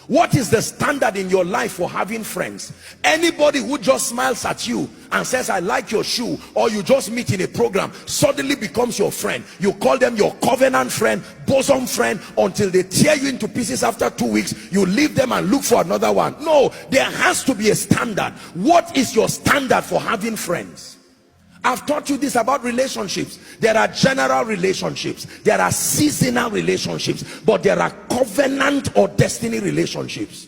What is the standard in your life for having friends? Anybody who just smiles at you and says, I like your shoe, or you just meet in a program, suddenly becomes your friend. You call them your covenant friend, bosom friend, until they tear you into pieces after 2 weeks. You leave them and look for another one. No, there has to be a standard. What is your standard for having friends? I've taught you this about relationships. There are general relationships, there are seasonal relationships, but there are covenant or destiny relationships.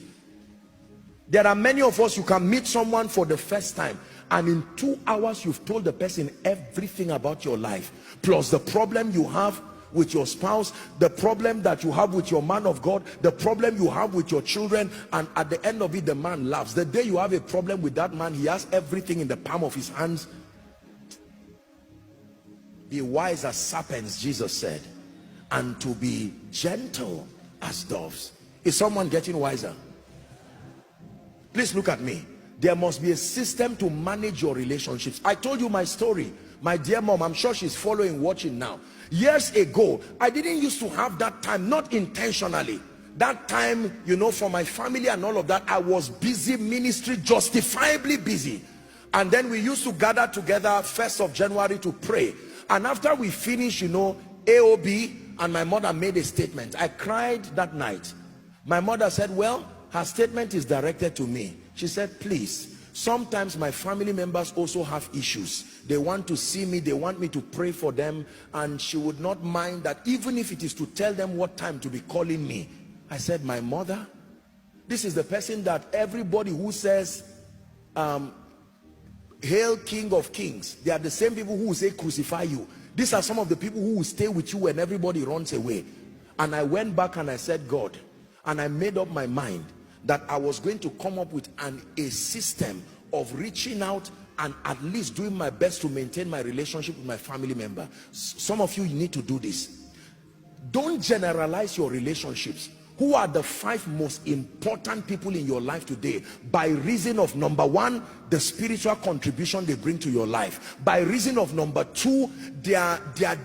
There are many of us, you can meet someone for the first time, and in 2 hours you've told the person everything about your life, plus the problem you have with your spouse, the problem that you have with your man of God, the problem you have with your children, and at the end of it the man laughs. The day you have a problem with that man, he has everything in the palm of his hands. Be wise as serpents, Jesus said, and to be gentle as doves. Is someone getting wiser? Please look at me. There must be a system to manage your relationships. I told you my story. My dear mom, I'm sure she's following, watching now. Years ago, I didn't used to have that time, not intentionally. That time, you know, for my family and all of that, I was busy ministry, justifiably busy. And then we used to gather together 1st of January to pray. And after we finished, you know, AOB, and my mother made a statement. I cried that night. My mother said, well, her statement is directed to me. She said, please, sometimes my family members also have issues. They want to see me, they want me to pray for them, and she would not mind that, even if it is to tell them what time to be calling me. I said, my mother, this is the person that everybody who says, hail King of Kings, they are the same people who will say crucify you. These are some of the people who will stay with you when everybody runs away. And I went back and I said, God, and I made up my mind that I was going to come up with a system of reaching out and at least doing my best to maintain my relationship with my family member. Some of you need to do this. Don't generalize your relationships. Who are the 5 most important people in your life today? By reason of, number 1, the spiritual contribution they bring to your life. By reason of, number 2, their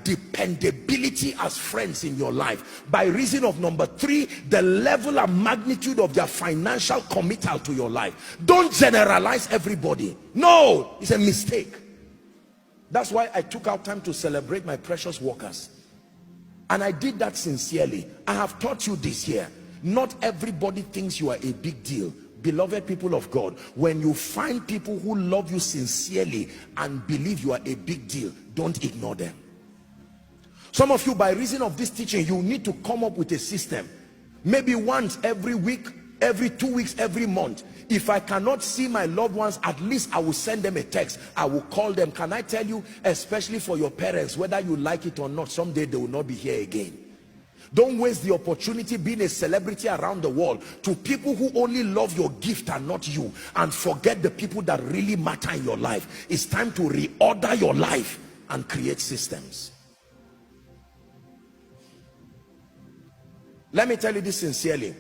dependability as friends in your life. By reason of, number 3, the level and magnitude of their financial committal to your life. Don't generalize everybody. No, it's a mistake. That's why I took out time to celebrate my precious workers. And I did that sincerely. I have taught you this year. Not everybody thinks you are a big deal. Beloved people of God, when you find people who love you sincerely and believe you are a big deal, don't ignore them. Some of you, by reason of this teaching, you need to come up with a system. Maybe once every week, every 2 weeks, every month. If I cannot see my loved ones, at least I will send them a text. I will call them. Can I tell you, especially for your parents, whether you like it or not, someday they will not be here again. Don't waste the opportunity being a celebrity around the world to people who only love your gift and not you, and forget the people that really matter in your life. It's time to reorder your life and create systems. Let me tell you this sincerely.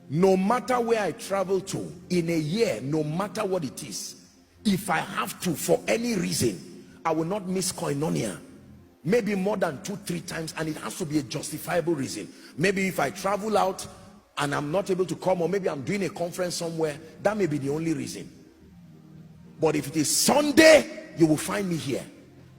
No matter where I travel to in a year, no matter what it is, if I have to, for any reason, I will not miss Koinonia. Maybe more than 2-3 times, and it has to be a justifiable reason. Maybe if I travel out and I'm not able to come, or maybe I'm doing a conference somewhere, that may be the only reason. But if it is Sunday, you will find me here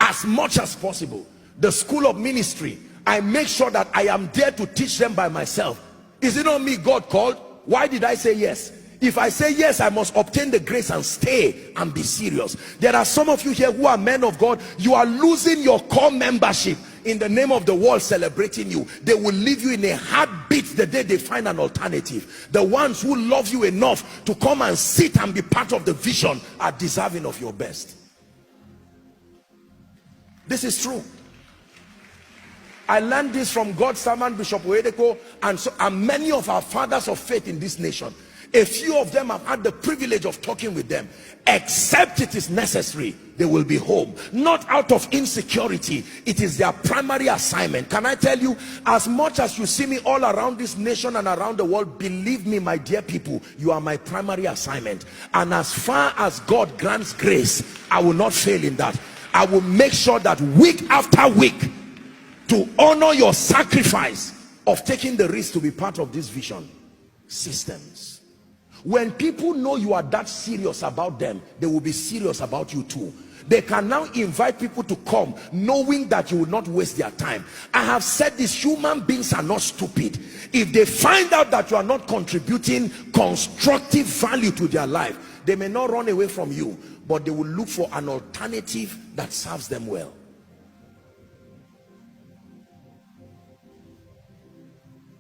as much as possible. The school of ministry, I make sure that I am there to teach them by myself. Is it not me God called? Why did I say yes? If I say yes, I must obtain the grace and stay and be serious. There are some of you here who are men of God. You are losing your core membership in the name of the world celebrating you. They will leave you in a heartbeat the day they find an alternative. The ones who love you enough to come and sit and be part of the vision are deserving of your best. This is true. I learned this from God's servant Bishop Oedeko, and many of our fathers of faith in this nation. A few of them have had the privilege of talking with them. Except it is necessary, they will be home. Not out of insecurity. It is their primary assignment. Can I tell you, as much as you see me all around this nation and around the world, believe me, my dear people, you are my primary assignment. And as far as God grants grace, I will not fail in that. I will make sure that week after week, to honor your sacrifice, of taking the risk to be part of this vision? Systems. When people know you are that serious about them, they will be serious about you too. They can now invite people to come knowing that you will not waste their time. I have said this, human beings are not stupid. If they find out that you are not contributing constructive value to their life, they may not run away from you, but they will look for an alternative that serves them well.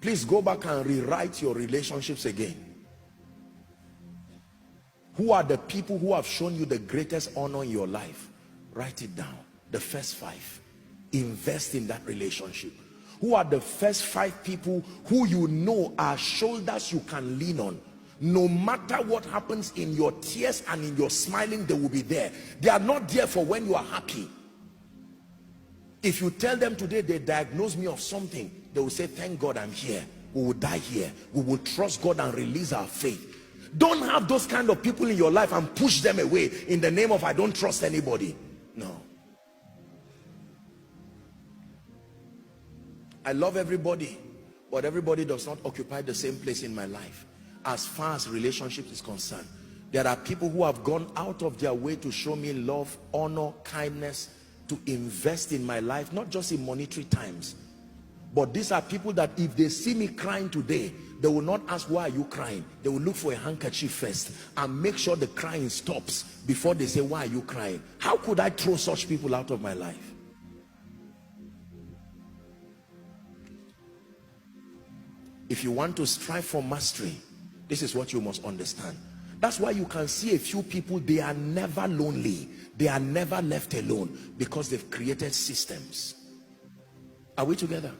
Please go back and rewrite your relationships again. Who are the people who have shown you the greatest honor in your life? Write it down. The first 5. Invest in that relationship. Who are the first 5 people who you know are shoulders you can lean on? No matter what happens in your tears and in your smiling, they will be there. They are not there for when you are happy. If you tell them today they diagnose me of something, they will say, thank God I'm here. We will die here. We will trust God and release our faith. Don't have those kind of people in your life and push them away in the name of I don't trust anybody. No. I love everybody, but everybody does not occupy the same place in my life. As far as relationships is concerned, there are people who have gone out of their way to show me love, honor, kindness, to invest in my life, not just in monetary times. But these are people that if they see me crying today, they will not ask, why are you crying? They will look for a handkerchief first and make sure the crying stops before they say, why are you crying? How could I throw such people out of my life? If you want to strive for mastery, this is what you must understand. That's why you can see a few people, they are never lonely. They are never left alone because they've created systems. Are we together?